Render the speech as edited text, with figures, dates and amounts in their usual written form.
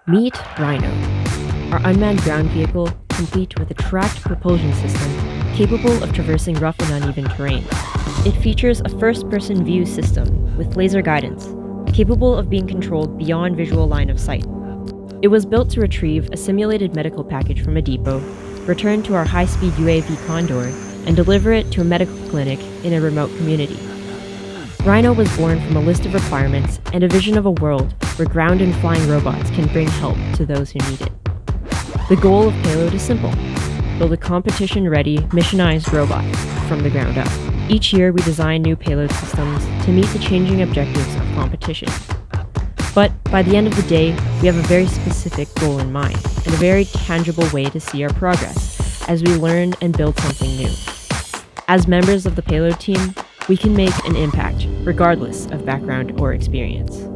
Meet Rhino, our unmanned ground vehicle complete with a tracked propulsion system capable of traversing rough and uneven terrain. It features a first-person view system with laser guidance, capable of being controlled beyond visual line of sight. It was built to retrieve a simulated medical package from a depot, return to our high-speed UAV Condor, and deliver it to a medical clinic in a remote community. Rhino was born from a list of requirements and a vision of a world where ground and flying robots can bring help to those who need it. The goal of Payload is simple: build a competition-ready, missionized robot from the ground up. Each year we design new payload systems to meet the changing objectives of competition. But by the end of the day, we have a very specific goal in mind and a very tangible way to see our progress as we learn and build something new. As members of the Payload team, we can make an impact regardless of background or experience.